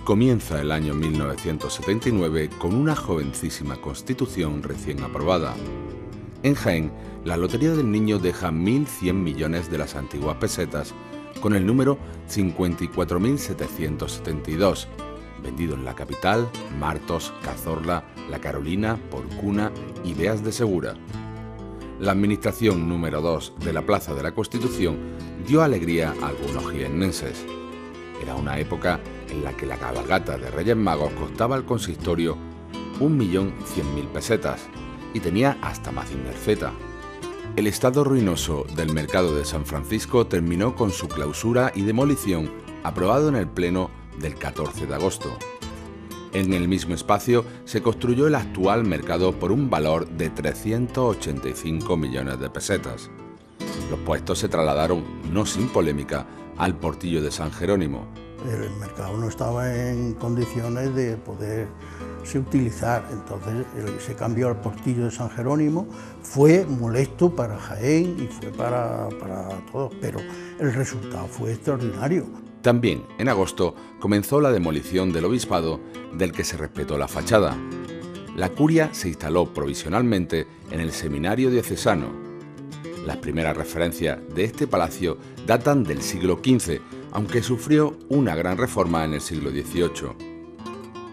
Comienza el año 1979 con una jovencísima Constitución recién aprobada. En Jaén, la Lotería del Niño deja 1.100 millones de las antiguas pesetas, con el número 54.772, vendido en la capital, Martos, Cazorla, La Carolina, Porcuna y Beas de Segura. La administración número 2 de la Plaza de la Constitución dio alegría a algunos jiennenses. Era una época en la que la cabalgata de Reyes Magos costaba al consistorio 1.100.000 pesetas y tenía hasta Mazinger Z. El estado ruinoso del mercado de San Francisco terminó con su clausura y demolición, aprobado en el pleno del 14 de agosto. En el mismo espacio se construyó el actual mercado por un valor de 385 millones de pesetas. Los puestos se trasladaron, no sin polémica, al Portillo de San Jerónimo. El mercado no estaba en condiciones de poderse utilizar, entonces se cambió al Portillo de San Jerónimo. Fue molesto para Jaén y fue para todos, pero el resultado fue extraordinario. También, en agosto, comenzó la demolición del obispado, del que se respetó la fachada. La curia se instaló provisionalmente en el seminario diocesano. Las primeras referencias de este palacio datan del siglo XV, aunque sufrió una gran reforma en el siglo XVIII.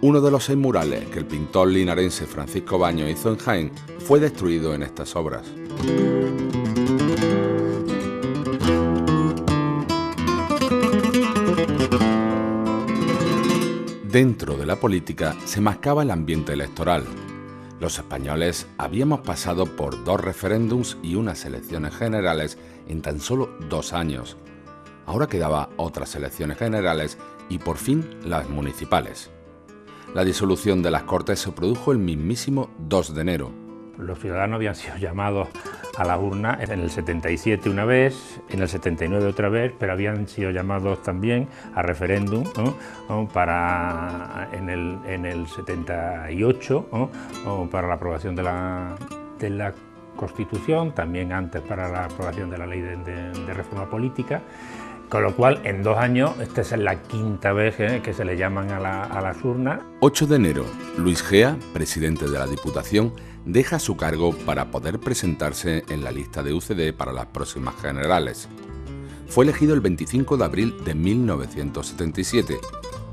Uno de los 6 murales que el pintor linarense Francisco Baños hizo en Jaén fue destruido en estas obras. Dentro de la política se mascaba el ambiente electoral. Los españoles habíamos pasado por 2 referéndums y unas elecciones generales en tan solo 2 años. Ahora quedaba otras elecciones generales y por fin las municipales. La disolución de las Cortes se produjo el mismísimo 2 de enero. Los ciudadanos habían sido llamados a la urna en el 77 una vez, en el 79 otra vez, pero habían sido llamados también a referéndum, ¿no? En el 78 para la aprobación de la Constitución, también antes para la aprobación de la ley de reforma política. Con lo cual, en 2 años, esta es la 5ª vez que se le llaman a las urnas. 8 de enero, Luis Gea, presidente de la Diputación, deja su cargo para poder presentarse en la lista de UCD para las próximas generales. Fue elegido el 25 de abril de 1977,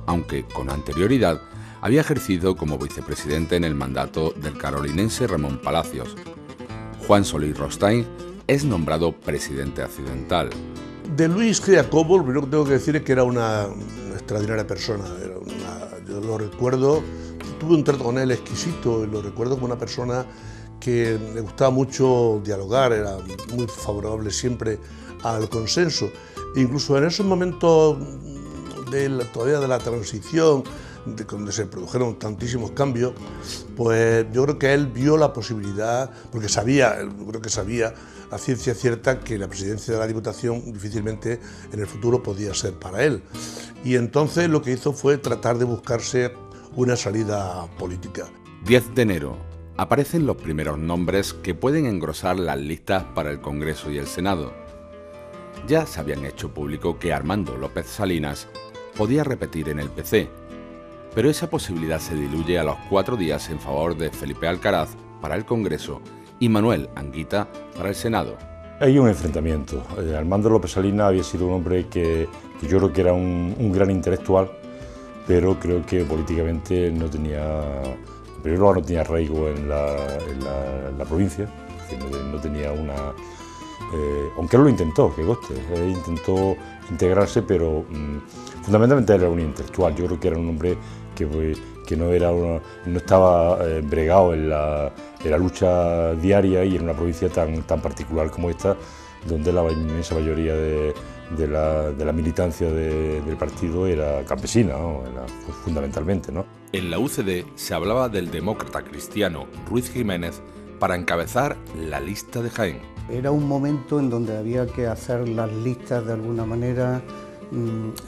aunque con anterioridad había ejercido como vicepresidente en el mandato del carolinense Ramón Palacios. Juan Solís Rostain es nombrado presidente accidental. De Luis Gea Cobo, lo primero que tengo que decir es que era una extraordinaria persona. Yo lo recuerdo, tuve un trato con él exquisito, y lo recuerdo como una persona que le gustaba mucho dialogar, era muy favorable siempre al consenso. Incluso en esos momentos todavía de la transición, donde se produjeron tantísimos cambios, pues yo creo que él vio la posibilidad, porque yo creo que sabía a ciencia cierta que la presidencia de la Diputación difícilmente en el futuro podía ser para él. Y entonces lo que hizo fue tratar de buscarse una salida política. 10 de enero. Aparecen los primeros nombres que pueden engrosar las listas para el Congreso y el Senado. Ya se habían hecho público que Armando López Salinas podía repetir en el PC, pero esa posibilidad se diluye a los 4 días en favor de Felipe Alcaraz para el Congreso y Manuel Anguita para el Senado. Hay un enfrentamiento. Armando López Salinas había sido un hombre que yo creo que era un gran intelectual, pero creo que políticamente no tenía, en primer lugar, no tenía arraigo en la provincia, no tenía una... aunque él lo intentó, que conste, él intentó integrarse, pero fundamentalmente él era un intelectual. Yo creo que era un hombre que no estaba bregado en la lucha diaria y en una provincia tan particular como esta, donde la inmensa mayoría de la militancia del partido era campesina, ¿no? Fundamentalmente, ¿no? En la UCD se hablaba del demócrata cristiano Ruiz Jiménez para encabezar la lista de Jaén. Era un momento en donde había que hacer las listas de alguna manera,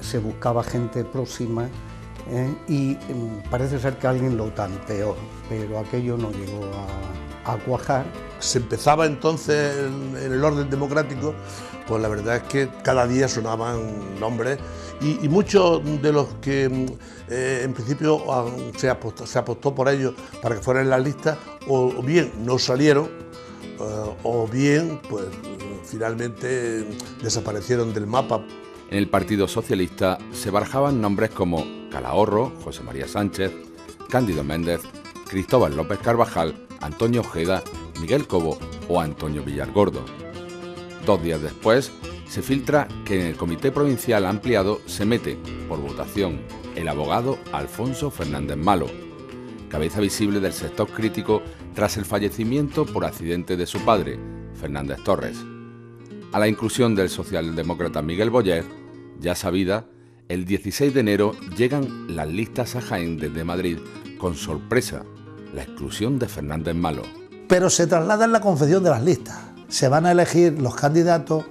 se buscaba gente próxima, y parece ser que alguien lo tanteó, pero aquello no llegó a cuajar. Se empezaba entonces en el orden democrático, pues la verdad es que cada día sonaban nombres y muchos de los que en principio se apostó por ellos para que fueran en las listas, o bien no salieron, o bien pues finalmente desaparecieron del mapa. En el Partido Socialista se barajaban nombres como Calahorro, José María Sánchez, Cándido Méndez, Cristóbal López Carvajal, Antonio Ojeda, Miguel Cobo o Antonio Villargordo. 2 días después, se filtra que en el Comité Provincial Ampliado se mete, por votación, el abogado Alfonso Fernández Malo, cabeza visible del sector crítico tras el fallecimiento por accidente de su padre, Fernández Torres. A la inclusión del socialdemócrata Miguel Boyer, ya sabida, el 16 de enero llegan las listas a Jaén desde Madrid con sorpresa, la exclusión de Fernández Malo. Pero se traslada en la confección de las listas. Se van a elegir los candidatos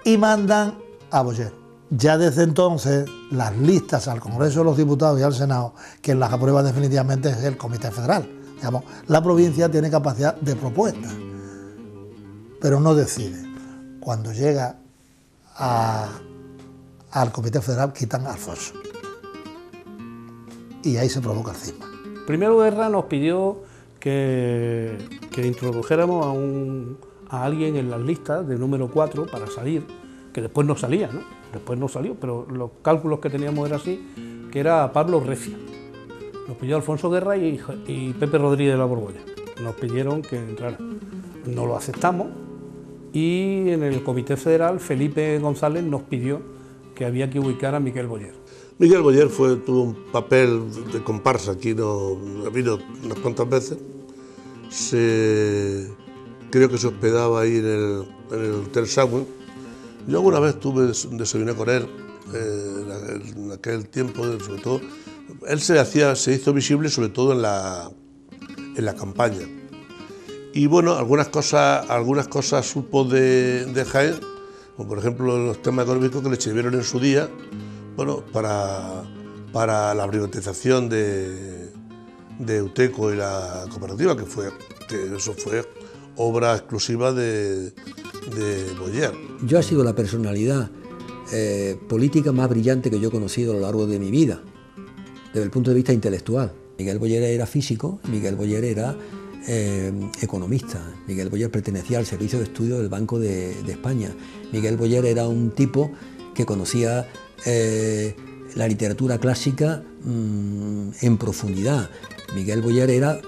y mandan a Boyer. Ya desde entonces, las listas al Congreso de los Diputados y al Senado, quien las aprueba definitivamente es el Comité Federal. Digamos, la provincia tiene capacidad de propuesta, pero no decide. Cuando llega al Comité Federal, quitan a Alfonso. Y ahí se provoca el cisma. Primero Guerra nos pidió que introdujéramos a alguien en las listas de número 4 para salir, que después no salía, ¿no? Después no salió, pero los cálculos que teníamos era así, que era Pablo Recia. Nos pidió Alfonso Guerra y Pepe Rodríguez de la Borbolla. Nos pidieron que entrara. No lo aceptamos y en el Comité Federal Felipe González nos pidió que había que ubicar a Miguel Boyer. Miguel Boyer tuvo un papel de comparsa, aquí vino unas cuantas veces. Creo que se hospedaba ahí en el Hotel Sagüen. Yo alguna vez desayuné con él, en aquel tiempo, sobre todo. Él se hizo visible sobre todo en la campaña. Y bueno, algunas cosas supo de Jaén, como por ejemplo los temas económicos que le escribieron en su día, bueno, para la privatización de Euteco y la cooperativa, que eso fue obra exclusiva de Boyer. Yo ha sido la personalidad política más brillante que yo he conocido a lo largo de mi vida, desde el punto de vista intelectual. Miguel Boyer era físico, Miguel Boyer era economista, Miguel Boyer pertenecía al Servicio de Estudio del Banco de España. Miguel Boyer era un tipo que conocía la literatura clásica en profundidad. Miguel Boyer era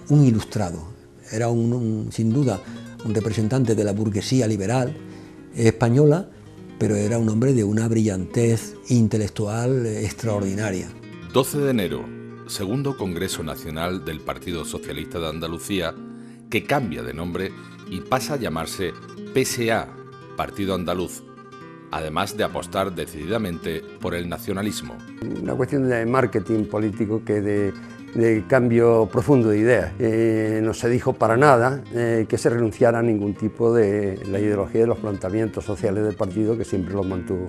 un ilustrado, era sin duda un representante de la burguesía liberal española, pero era un hombre de una brillantez intelectual extraordinaria. 12 de enero, segundo Congreso Nacional del Partido Socialista de Andalucía, que cambia de nombre y pasa a llamarse PSA, Partido Andaluz, además de apostar decididamente por el nacionalismo. Una cuestión de marketing político de cambio profundo de ideas. No se dijo para nada que se renunciara a ningún tipo de la ideología de los planteamientos sociales del partido, que siempre los mantuvo.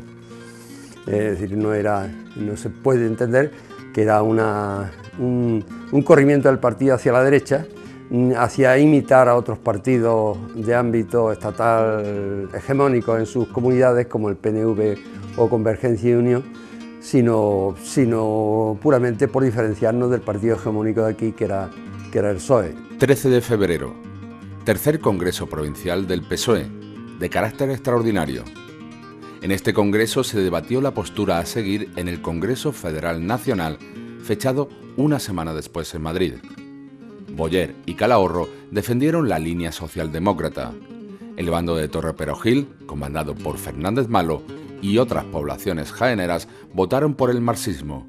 Es decir, no se puede entender que era un corrimiento del partido hacia la derecha, hacia imitar a otros partidos de ámbito estatal hegemónicos en sus comunidades, como el PNV o Convergencia y Unión, sino puramente por diferenciarnos del partido hegemónico de aquí, que era el PSOE. 13 de febrero, tercer Congreso Provincial del PSOE, de carácter extraordinario. En este congreso se debatió la postura a seguir en el Congreso Federal Nacional, fechado una semana después en Madrid. Boyer y Calahorro defendieron la línea socialdemócrata. El bando de Torre Perogil, comandado por Fernández Malo, y otras poblaciones jaeneras votaron por el marxismo.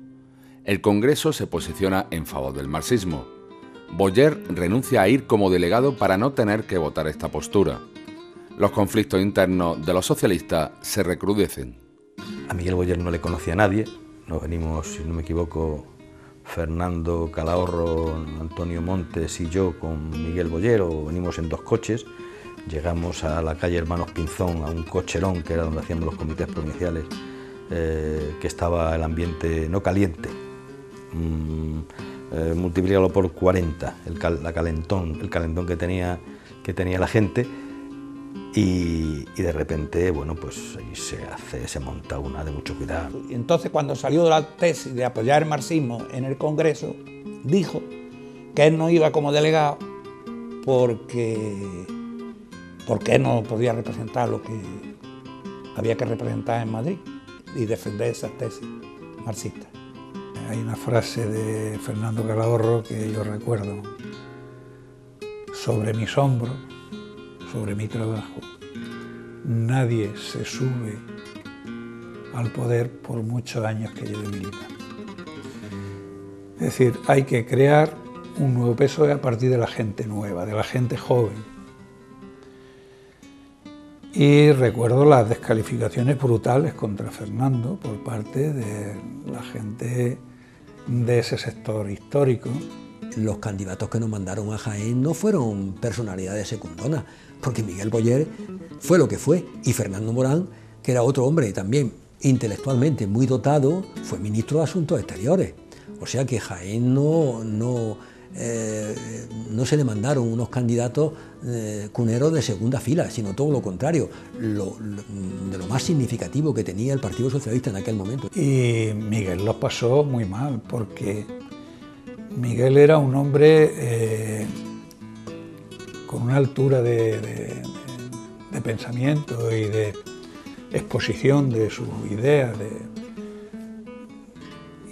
El Congreso se posiciona en favor del marxismo. Boyer renuncia a ir como delegado para no tener que votar esta postura. Los conflictos internos de los socialistas se recrudecen. A Miguel Boyer no le conocía a nadie. Nos venimos, si no me equivoco, Fernando Calahorro, Antonio Montes y yo con Miguel Boyer, o venimos en 2 coches. Llegamos a la calle Hermanos Pinzón, a un cocherón que era donde hacíamos los comités provinciales, que estaba el ambiente no caliente, multiplícalo por 40, el calentón que tenía la gente, y de repente, bueno, pues ahí se monta una de mucho cuidado. Y entonces, cuando salió de la tesis de apoyar el marxismo en el Congreso, dijo que él no iba como delegado porque él no podía representar lo que había que representar en Madrid y defender esas tesis marxistas. Hay una frase de Fernando Calahorro que yo recuerdo: sobre mis hombros, sobre mi trabajo, nadie se sube al poder por muchos años que lleve militando. Es decir, hay que crear un nuevo PSOE a partir de la gente nueva, de la gente joven. Y recuerdo las descalificaciones brutales contra Fernando por parte de la gente de ese sector histórico. Los candidatos que nos mandaron a Jaén no fueron personalidades secundonas, porque Miguel Boyer fue lo que fue, y Fernando Morán, que era otro hombre también intelectualmente muy dotado, fue ministro de Asuntos Exteriores. O sea que Jaén no se le mandaron unos candidatos cuneros de segunda fila, sino todo lo contrario, de lo más significativo que tenía el Partido Socialista en aquel momento. Y Miguel lo pasó muy mal, porque Miguel era un hombre con una altura de pensamiento y de exposición de sus ideas.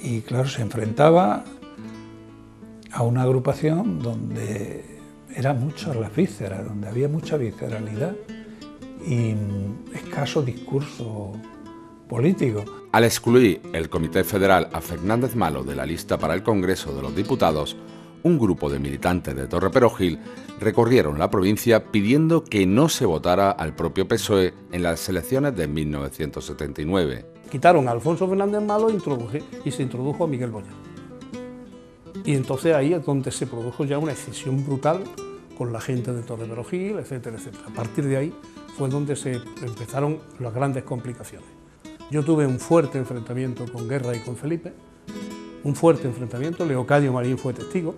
Y claro, se enfrentaba a una agrupación donde eran muchas las vísceras, donde había mucha visceralidad y escaso discurso político. Al excluir el Comité Federal a Fernández Malo de la lista para el Congreso de los Diputados, un grupo de militantes de Torreperogil recorrieron la provincia pidiendo que no se votara al propio PSOE en las elecciones de 1979. Quitaron a Alfonso Fernández Malo y se introdujo a Miguel Boyer. Y entonces ahí es donde se produjo ya una escisión brutal con la gente de Torreperogil, etcétera, etcétera. A partir de ahí fue donde se empezaron las grandes complicaciones. Yo tuve un fuerte enfrentamiento con Guerra y con Felipe, un fuerte enfrentamiento. Leocadio Marín fue testigo,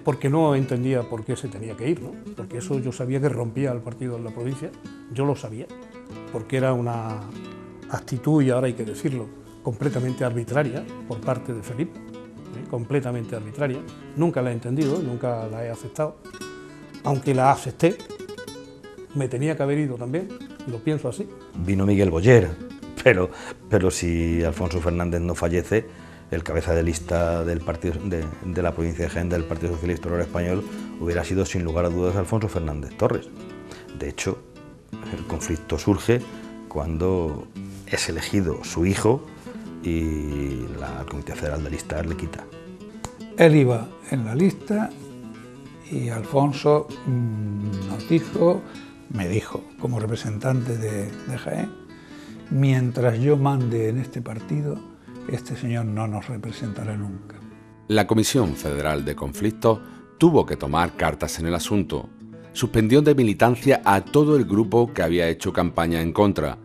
porque no entendía por qué se tenía que ir, ¿no? Porque eso yo sabía que rompía el partido en la provincia, yo lo sabía, porque era una actitud, y ahora hay que decirlo, completamente arbitraria por parte de Felipe, completamente arbitraria. Nunca la he entendido, nunca la he aceptado, aunque la acepté, me tenía que haber ido también, lo pienso así. Vino Miguel Boyer, pero si Alfonso Fernández no fallece, el cabeza de lista del partido de la provincia de Jaén del Partido Socialista Obrero Español hubiera sido sin lugar a dudas Alfonso Fernández Torres. De hecho, el conflicto surge cuando es elegido su hijo y el Comité Federal de Listas le quita. Él iba en la lista y Alfonso me dijo, como representante de Jaén: mientras yo mande en este partido, este señor no nos representará nunca. La Comisión Federal de Conflictos tuvo que tomar cartas en el asunto. Suspendió de militancia a todo el grupo que había hecho campaña en contra.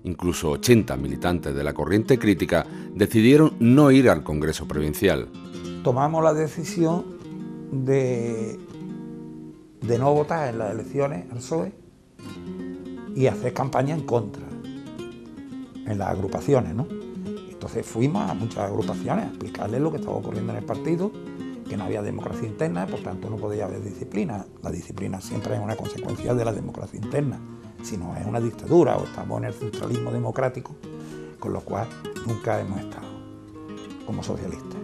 Incluso 80 militantes de la corriente crítica decidieron no ir al Congreso Provincial. Tomamos la decisión de no votar en las elecciones al PSOE y hacer campaña en contra, en las agrupaciones, ¿no? Entonces fuimos a muchas agrupaciones a explicarles lo que estaba ocurriendo en el partido, que no había democracia interna, por tanto no podía haber disciplina. La disciplina siempre es una consecuencia de la democracia interna, si no es una dictadura o estamos en el centralismo democrático, con lo cual nunca hemos estado como socialistas.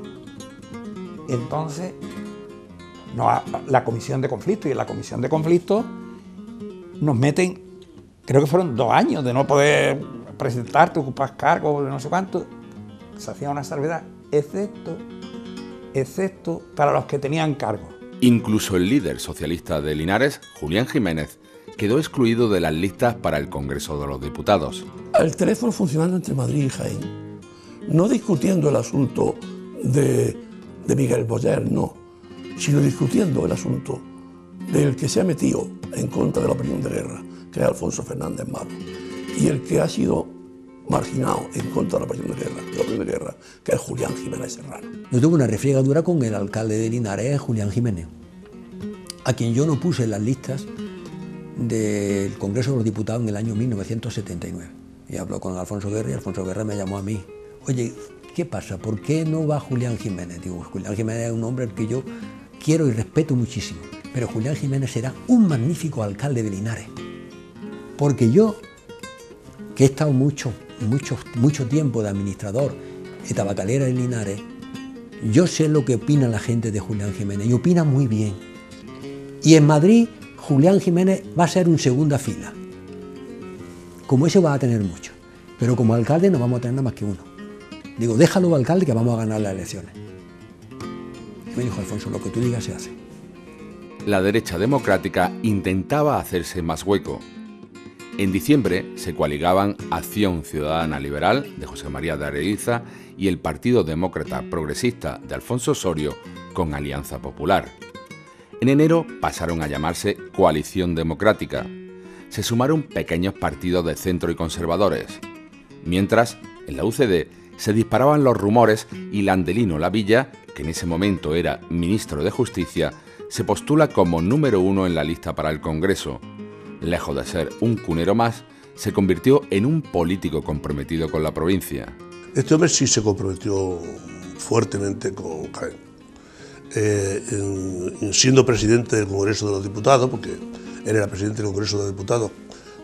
Entonces, la Comisión de Conflictos, y en la Comisión de Conflictos nos meten, creo que fueron 2 años de no poder presentarte, ocupar cargos, de no sé cuánto. Se hacía una salvedad, excepto para los que tenían cargos. Incluso el líder socialista de Linares, Julián Jiménez, quedó excluido de las listas para el Congreso de los Diputados. El teléfono funcionando entre Madrid y Jaén, no discutiendo el asunto de Miguel Boyer, no, sino discutiendo el asunto del que se ha metido en contra de la opinión de Guerra, que es Alfonso Fernández Malo, y el que ha sido marginado en contra de la operación de guerra, que es Julián Jiménez Serrano. Yo tuve una refriegadura con el alcalde de Linares, Julián Jiménez, a quien yo no puse en las listas del Congreso de los Diputados en el año 1979. Y habló con Alfonso Guerra y Alfonso Guerra me llamó a mí. Oye, ¿qué pasa? ¿Por qué no va Julián Jiménez? Digo, Julián Jiménez es un hombre al que yo quiero y respeto muchísimo, pero Julián Jiménez será un magnífico alcalde de Linares. Porque yo, que he estado mucho tiempo de administrador de tabacalera en Linares, yo sé lo que opina la gente de Julián Jiménez y opina muy bien. Y en Madrid, Julián Jiménez va a ser un segunda fila. Como ese va a tener mucho, pero como alcalde no vamos a tener nada más que uno. Digo, déjalo alcalde que vamos a ganar las elecciones. Y me dijo, Alfonso, lo que tú digas se hace. La derecha democrática intentaba hacerse más hueco. En diciembre se coaligaban Acción Ciudadana Liberal de José María de Arediza y el Partido Demócrata Progresista de Alfonso Osorio con Alianza Popular. En enero pasaron a llamarse Coalición Democrática. Se sumaron pequeños partidos de centro y conservadores. Mientras, en la UCD se disparaban los rumores y Landelino Lavilla, que en ese momento era ministro de Justicia, se postula como número 1 en la lista para el Congreso. Lejos de ser un cunero más, se convirtió en un político comprometido con la provincia. Este hombre sí se comprometió fuertemente con Jaén. Siendo presidente del Congreso de los Diputados, porque él era presidente del Congreso de los Diputados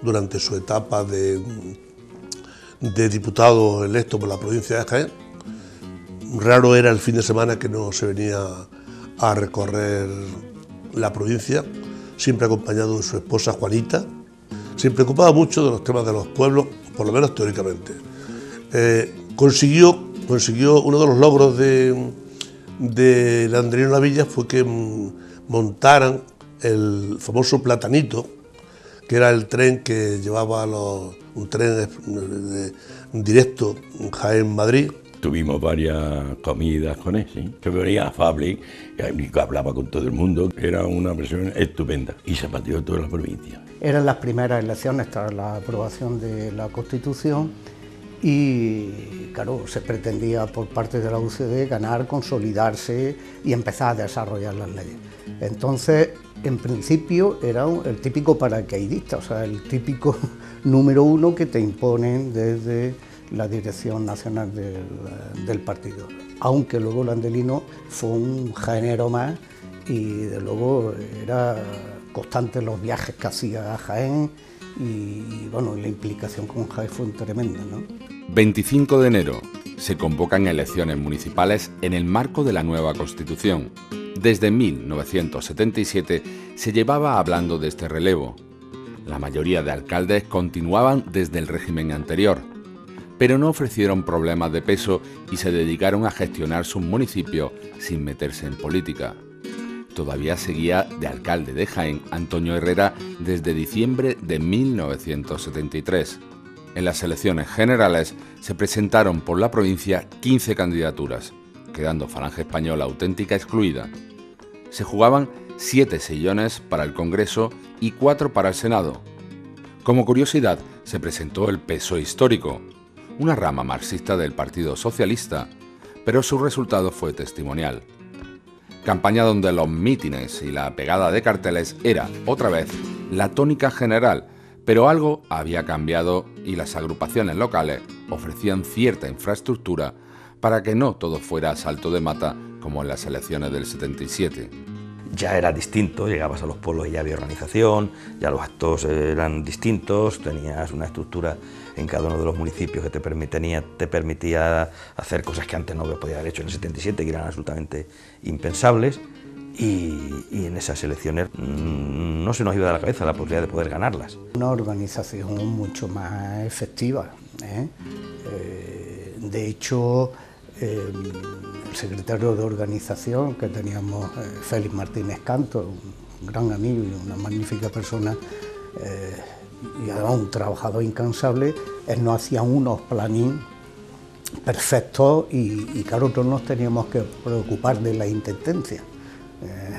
durante su etapa de diputado electo por la provincia de Jaén, raro era el fin de semana que no se venía a recorrer la provincia, siempre acompañado de su esposa Juanita, se preocupaba mucho de los temas de los pueblos, por lo menos teóricamente. Consiguió uno de los logros de Landelino Lavilla fue que montaran el famoso Platanito, que era el tren que llevaba un tren directo Jaén-Madrid. Tuvimos varias comidas con él, ¿sí? Que venía afable, que hablaba con todo el mundo, era una persona estupenda y se patrió toda la provincia. Eran las primeras elecciones tras la aprobación de la Constitución y, claro, se pretendía por parte de la UCD ganar, consolidarse y empezar a desarrollar las leyes. Entonces, en principio, era el típico paracaidista, o sea, el típico número 1 que te imponen desde la dirección nacional del partido. Aunque luego Landelino fue un jaenero más y de luego era constante los viajes que hacía a Jaén y bueno, la implicación con Jaén fue tremenda, ¿no? 25 de enero se convocan elecciones municipales en el marco de la nueva Constitución. Desde 1977 se llevaba hablando de este relevo. La mayoría de alcaldes continuaban desde el régimen anterior, pero no ofrecieron problemas de peso y se dedicaron a gestionar sus municipios sin meterse en política. Todavía seguía de alcalde de Jaén Antonio Herrera desde diciembre de 1973. En las elecciones generales se presentaron por la provincia 15 candidaturas, quedando Falange Española Auténtica excluida. Se jugaban 7 sillones para el Congreso y 4 para el Senado. Como curiosidad, se presentó el PSOE histórico, una rama marxista del Partido Socialista, pero su resultado fue testimonial. Campaña donde los mítines y la pegada de carteles era, otra vez, la tónica general, pero algo había cambiado y las agrupaciones locales ofrecían cierta infraestructura para que no todo fuera a salto de mata como en las elecciones del 77. Ya era distinto, llegabas a los pueblos y ya había organización, ya los actos eran distintos, tenías una estructura en cada uno de los municipios que te permitía hacer cosas que antes no podía haber hecho en el 77, que eran absolutamente impensables, y en esas elecciones no se nos iba de la cabeza la posibilidad de poder ganarlas. Una organización mucho más efectiva, ¿eh? De hecho, el secretario de organización que teníamos, Félix Martínez Canto, un gran amigo y una magnífica persona, y además un trabajador incansable, él nos hacía unos planning perfectos y claro, todos nos teníamos que preocupar de la intendencia,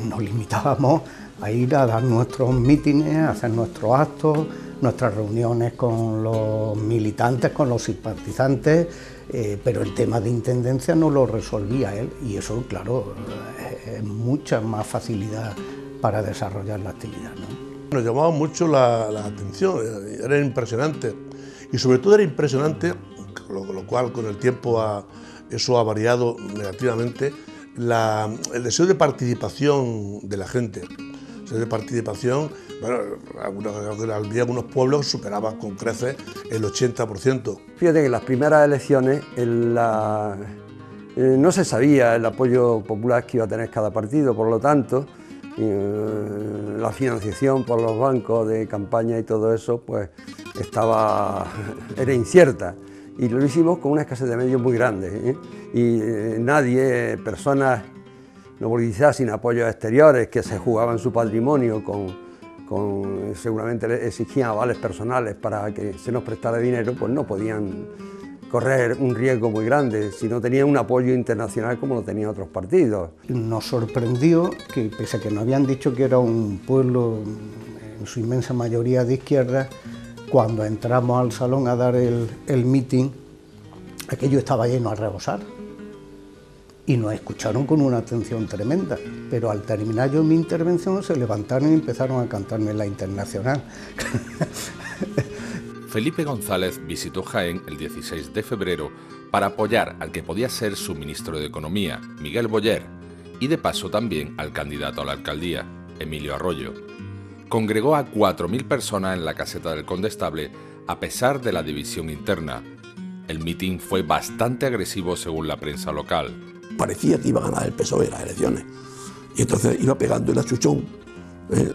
Nos limitábamos a ir a dar nuestros mítines, a hacer nuestros actos, nuestras reuniones con los militantes, con los simpatizantes, pero el tema de intendencia no lo resolvía él, y eso, claro, es mucha más facilidad para desarrollar la actividad, ¿no? Nos llamaba mucho la atención, era impresionante, y sobre todo era impresionante, lo cual con el tiempo eso ha variado negativamente, el deseo de participación de la gente. El deseo de participación, bueno, había algunos pueblos superaba con creces el 80%. Fíjate que en las primeras elecciones no se sabía el apoyo popular que iba a tener cada partido, por lo tanto, la financiación por los bancos de campaña y todo eso, pues era incierta. Y lo hicimos con una escasez de medios muy grande, y nadie, personas no politizadas sin apoyos exteriores, que se jugaban su patrimonio seguramente exigían avales personales para que se nos prestara dinero, pues no podían correr un riesgo muy grande si no tenían un apoyo internacional como lo tenían otros partidos. Nos sorprendió que, pese a que nos habían dicho que era un pueblo en su inmensa mayoría de izquierda, cuando entramos al salón a dar el meeting, aquello estaba lleno a rebosar. Y nos escucharon con una atención tremenda, pero al terminar yo mi intervención se levantaron y empezaron a cantarme la Internacional. Felipe González visitó Jaén el 16 de febrero para apoyar al que podía ser su ministro de Economía, Miguel Boyer, y de paso también al candidato a la alcaldía, Emilio Arroyo. Congregó a 4.000 personas en la caseta del Condestable a pesar de la división interna. El mitin fue bastante agresivo según la prensa local. Parecía que iba a ganar el PSOE las elecciones, y entonces iba pegando el achuchón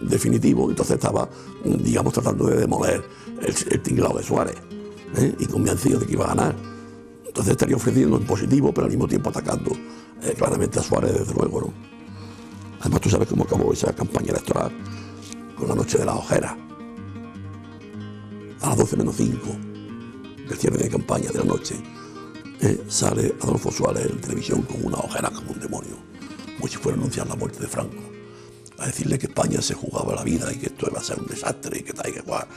definitivo, entonces estaba, digamos, tratando de demoler el tinglado de Suárez, y convencido de que iba a ganar. Entonces estaría ofreciendo en positivo, pero al mismo tiempo atacando claramente a Suárez, desde luego, ¿no? Además, tú sabes cómo acabó esa campaña electoral, con la noche de las ojeras, a las 12 menos 5 del cierre de campaña de la noche. Sale Adolfo Suárez en televisión con una ojera como un demonio, como si fuera a anunciar la muerte de Franco, a decirle que España se jugaba la vida y que esto iba a ser un desastre y que tal y que cual.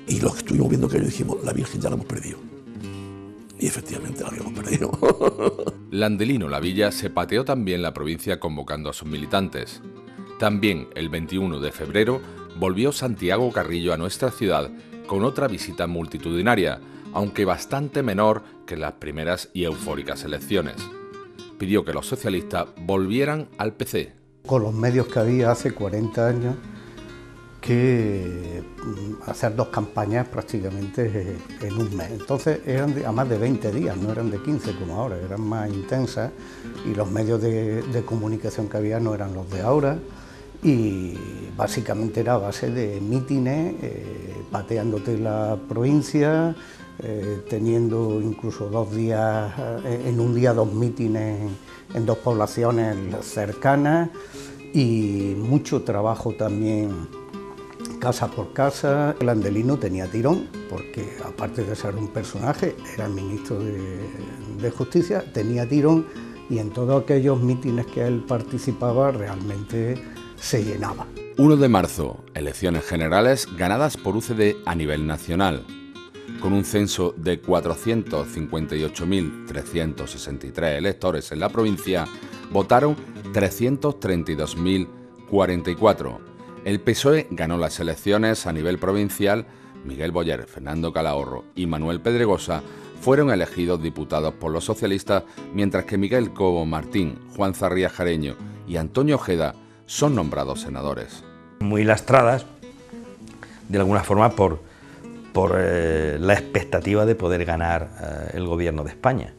Y los que estuvimos viendo aquello dijimos, la Virgen ya la hemos perdido. Y efectivamente la habíamos perdido. Landelino Lavilla se pateó también la provincia convocando a sus militantes. También el 21 de febrero volvió Santiago Carrillo a nuestra ciudad con otra visita multitudinaria, aunque bastante menor que las primeras y eufóricas elecciones. Pidió que los socialistas volvieran al PC. Con los medios que había hace 40 años, que hacer 2 campañas prácticamente en un mes. Entonces eran a más de 20 días, no eran de 15 como ahora, eran más intensas, y los medios de comunicación que había no eran los de ahora, y básicamente era a base de mítines, pateándote la provincia, teniendo incluso 2 días, en un día 2 mítines en 2 poblaciones cercanas, y mucho trabajo también casa por casa. Landelino tenía tirón, porque aparte de ser un personaje, era el ministro de Justicia, tenía tirón, y en todos aquellos mítines que él participaba realmente se llenaba. 1 de marzo, elecciones generales ganadas por UCD a nivel nacional. Con un censo de 458.363 electores en la provincia, votaron 332.044. El PSOE ganó las elecciones a nivel provincial. Miguel Boyer, Fernando Calahorro y Manuel Pedregosa fueron elegidos diputados por los socialistas, mientras que Miguel Cobo Martín, Juan Zarría Jareño y Antonio Ojeda son nombrados senadores. Muy lastradas, de alguna forma, por la expectativa de poder ganar el gobierno de España.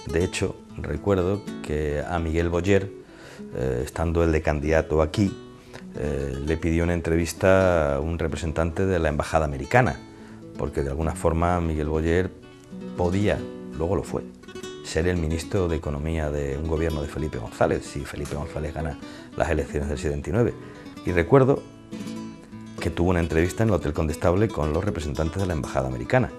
De hecho, recuerdo que a Miguel Boyer, estando él de candidato aquí, le pidió una entrevista a un representante de la embajada americana, porque de alguna forma Miguel Boyer podía, luego lo fue, ser el ministro de Economía de un gobierno de Felipe González, si Felipe González gana las elecciones del 79. Y recuerdo que tuvo una entrevista en el Hotel Condestable con los representantes de la embajada americana.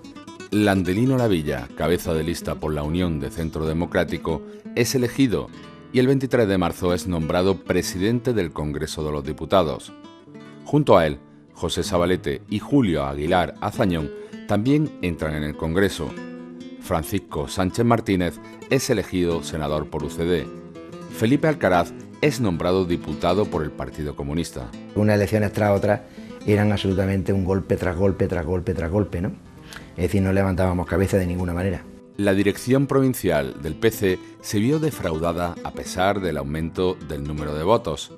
Landelino Lavilla, cabeza de lista por la Unión de Centro Democrático, es elegido y el 23 de marzo es nombrado presidente del Congreso de los Diputados. Junto a él, José Sabalete y Julio Aguilar Azañón también entran en el Congreso. Francisco Sánchez Martínez es elegido senador por UCD. Felipe Alcaraz es nombrado diputado por el Partido Comunista. Unas elecciones tras otras eran absolutamente un golpe tras golpe, tras golpe, tras golpe, ¿no? Es decir, no levantábamos cabeza de ninguna manera. La dirección provincial del PC se vio defraudada a pesar del aumento del número de votos.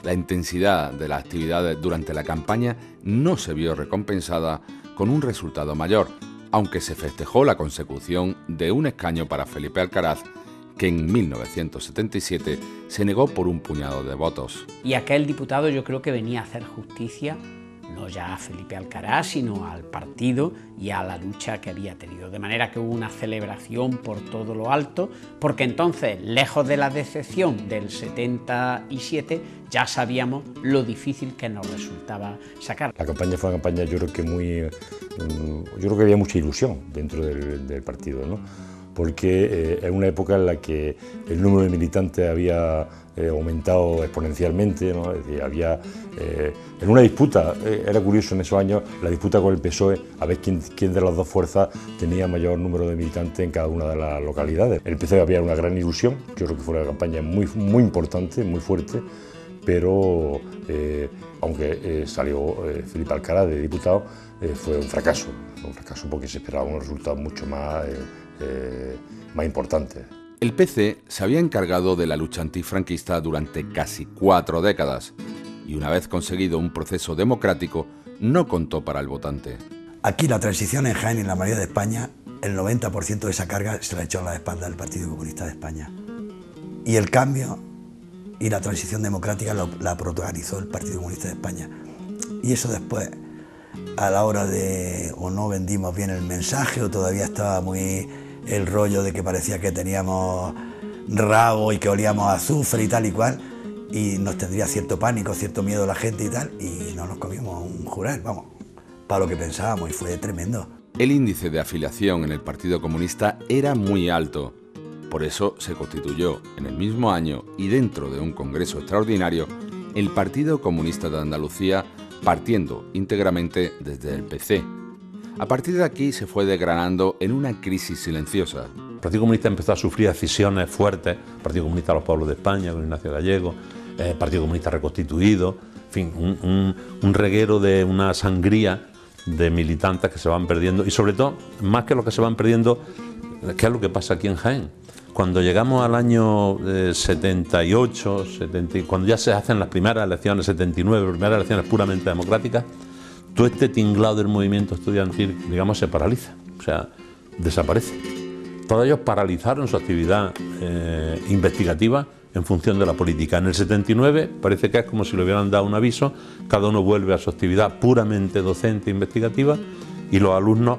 La intensidad de las actividades durante la campaña no se vio recompensada con un resultado mayor, aunque se festejó la consecución de un escaño para Felipe Alcaraz, que en 1977 se negó por un puñado de votos. Y aquel diputado yo creo que venía a hacer justicia, no ya a Felipe Alcaraz, sino al partido y a la lucha que había tenido. De manera que hubo una celebración por todo lo alto, porque entonces, lejos de la decepción del 77, ya sabíamos lo difícil que nos resultaba sacar. La campaña fue una campaña, yo creo que había mucha ilusión dentro del partido, ¿no? Porque es una época en la que el número de militantes había aumentado exponencialmente, ¿no? Es decir, había en una disputa, era curioso en esos años, la disputa con el PSOE, a ver quién de las dos fuerzas tenía mayor número de militantes en cada una de las localidades. El PSOE había una gran ilusión, yo creo que fue una campaña muy importante, muy fuerte, pero aunque salió Felipe Alcaraz de diputado, fue un fracaso porque se esperaba un resultado mucho más importante. El PC se había encargado de la lucha antifranquista durante casi 4 décadas y una vez conseguido un proceso democrático, no contó para el votante. Aquí la transición en Jaén y en la mayoría de España, el 90% de esa carga se la echó a la espalda del Partido Comunista de España. Y el cambio y la transición democrática la protagonizó el Partido Comunista de España. Y eso después, a la hora de o no vendimos bien el mensaje o todavía estaba muy el rollo de que parecía que teníamos rabo y que olíamos a azufre y tal y cual, y nos tendría cierto pánico, cierto miedo la gente y tal, y no nos comimos un jurel, vamos, para lo que pensábamos, y fue tremendo. El índice de afiliación en el Partido Comunista era muy alto. Por eso se constituyó en el mismo año y dentro de un congreso extraordinario el Partido Comunista de Andalucía, partiendo íntegramente desde el PC. A partir de aquí se fue desgranando en una crisis silenciosa. El Partido Comunista empezó a sufrir escisiones fuertes, el Partido Comunista de los Pueblos de España, con Ignacio Gallego, el Partido Comunista reconstituido, en fin, un reguero de una sangría de militantes que se van perdiendo y sobre todo, más que lo que se van perdiendo, ¿qué es lo que pasa aquí en Jaén? Cuando llegamos al año 78, cuando ya se hacen las primeras elecciones, 79, primeras elecciones puramente democráticas, todo este tinglado del movimiento estudiantil, digamos, se paraliza, o sea, desaparece. Todos ellos paralizaron su actividad investigativa en función de la política. En el 79 parece que es como si le hubieran dado un aviso, cada uno vuelve a su actividad puramente docente e investigativa y los alumnos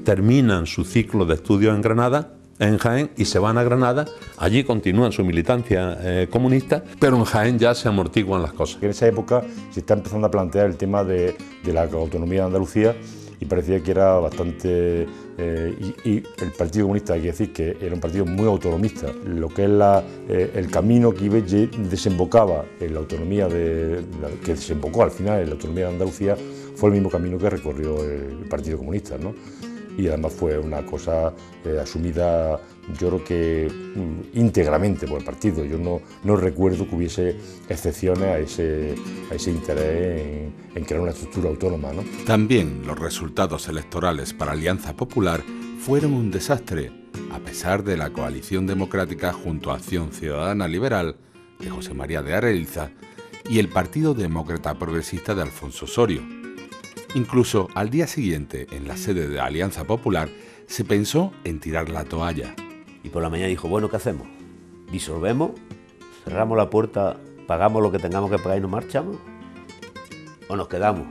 terminan su ciclo de estudios en Granada, en Jaén, y se van a Granada, allí continúan su militancia comunista, pero en Jaén ya se amortiguan las cosas. En esa época se está empezando a plantear el tema de la autonomía de Andalucía y parecía que era bastante... y el Partido Comunista, hay que decir que era un partido muy autonomista. Lo que es el camino que desembocaba en la autonomía, que desembocó al final en la autonomía de Andalucía, fue el mismo camino que recorrió el Partido Comunista, ¿no? Y además fue una cosa asumida, yo creo que íntegramente por el partido. Yo no recuerdo que hubiese excepciones a ese interés en crear una estructura autónoma, ¿no? También los resultados electorales para Alianza Popular fueron un desastre, a pesar de la coalición democrática junto a Acción Ciudadana Liberal de José María de Areliza y el Partido Demócrata Progresista de Alfonso Osorio. Incluso al día siguiente, en la sede de Alianza Popular, se pensó en tirar la toalla. Y por la mañana dijo, bueno, ¿qué hacemos? ¿Disolvemos? ¿Cerramos la puerta, pagamos lo que tengamos que pagar y nos marchamos? ¿O nos quedamos?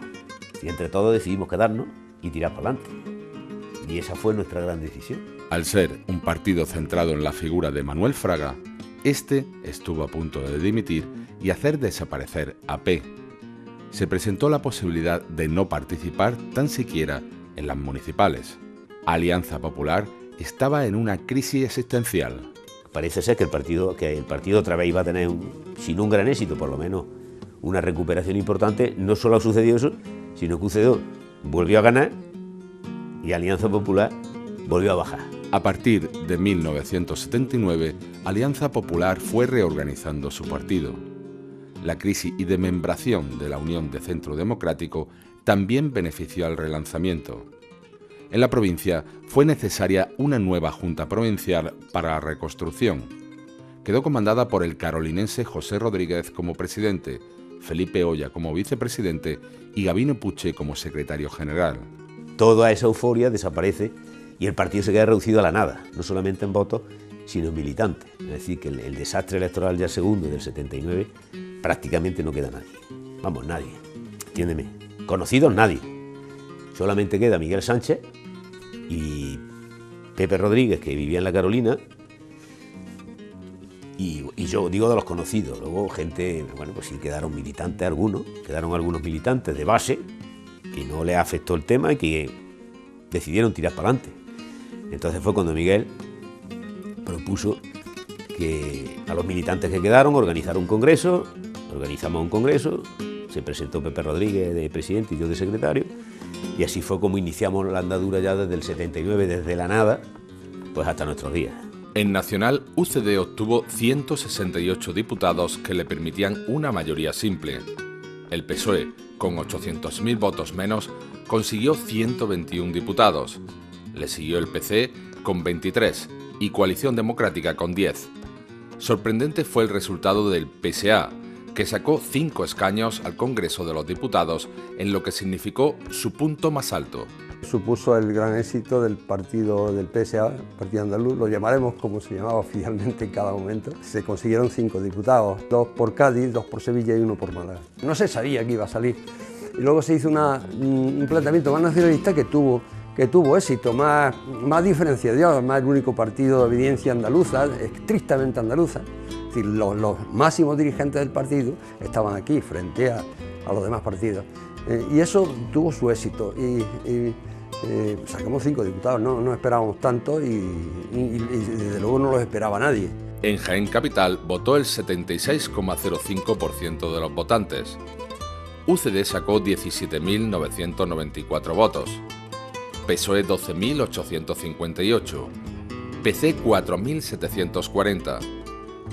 Y entre todos decidimos quedarnos y tirar para adelante. Y esa fue nuestra gran decisión. Al ser un partido centrado en la figura de Manuel Fraga, este estuvo a punto de dimitir y hacer desaparecer a P. Se presentó la posibilidad de no participar tan siquiera en las municipales. Alianza Popular estaba en una crisis existencial. parece ser que el partido otra vez iba a tener, si no un gran éxito, por lo menos una recuperación importante. No solo ha sucedido eso, sino que UCD volvió a ganar y Alianza Popular volvió a bajar. A partir de 1979, Alianza Popular fue reorganizando su partido. La crisis y desmembración de la Unión de Centro Democrático también benefició al relanzamiento. En la provincia fue necesaria una nueva Junta Provincial para la reconstrucción. Quedó comandada por el carolinense José Rodríguez como presidente, Felipe Olla como vicepresidente y Gabino Puche como secretario general. Toda esa euforia desaparece y el partido se queda reducido a la nada, no solamente en votos, sino en militantes. Es decir, que el desastre electoral ya segundo del 79 prácticamente no queda nadie. Vamos, nadie. Entiéndeme. Conocidos, nadie. Solamente queda Miguel Sánchez y Pepe Rodríguez, que vivía en la Carolina, y yo digo de los conocidos. Luego gente, bueno, pues sí quedaron militantes quedaron algunos militantes de base que no les afectó el tema y que decidieron tirar para adelante. Entonces fue cuando Miguel propuso que a los militantes que quedaron organizar un congreso. Organizamos un congreso, se presentó Pepe Rodríguez de presidente y yo de secretario, y así fue como iniciamos la andadura ya desde el 79, desde la nada, pues hasta nuestros días. En Nacional, UCD obtuvo 168 diputados que le permitían una mayoría simple. El PSOE, con 800.000 votos menos, consiguió 121 diputados. Le siguió el PC con 23 y Coalición Democrática con 10. Sorprendente fue el resultado del PSA, que sacó 5 escaños al Congreso de los Diputados, en lo que significó su punto más alto. Supuso el gran éxito del partido del PSA, Partido Andaluz, lo llamaremos como se llamaba oficialmente en cada momento. Se consiguieron 5 diputados, 2 por Cádiz, 2 por Sevilla y 1 por Málaga. No se sabía que iba a salir. Y luego se hizo un planteamiento más nacionalista que tuvo éxito, más diferenciado, más el único partido de evidencia andaluza, estrictamente andaluza. Es decir, los máximos dirigentes del partido estaban aquí frente a los demás partidos. Y eso tuvo su éxito. Sacamos 5 diputados, no esperábamos tanto y desde luego no los esperaba nadie. En Jaén Capital votó el 76,05% de los votantes. UCD sacó 17.994 votos. PSOE 12.858, PC 4.740,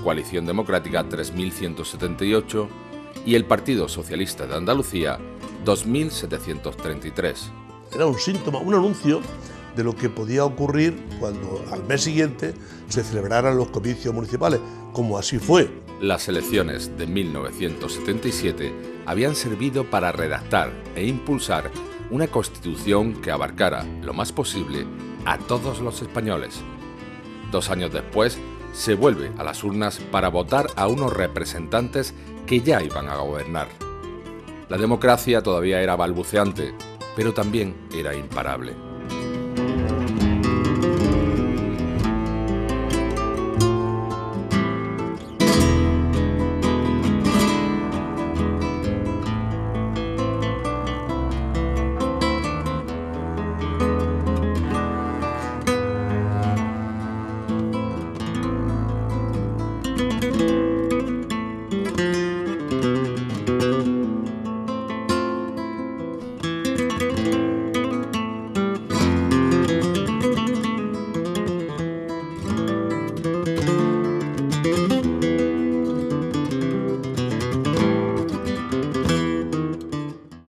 Coalición Democrática 3.178 y el Partido Socialista de Andalucía 2.733. Era un síntoma, un anuncio de lo que podía ocurrir cuando al mes siguiente se celebraran los comicios municipales, como así fue. Las elecciones de 1977 habían servido para redactar e impulsar una constitución que abarcara lo más posible a todos los españoles. 2 años después, se vuelve a las urnas para votar a unos representantes que ya iban a gobernar. La democracia todavía era balbuceante, pero también era imparable.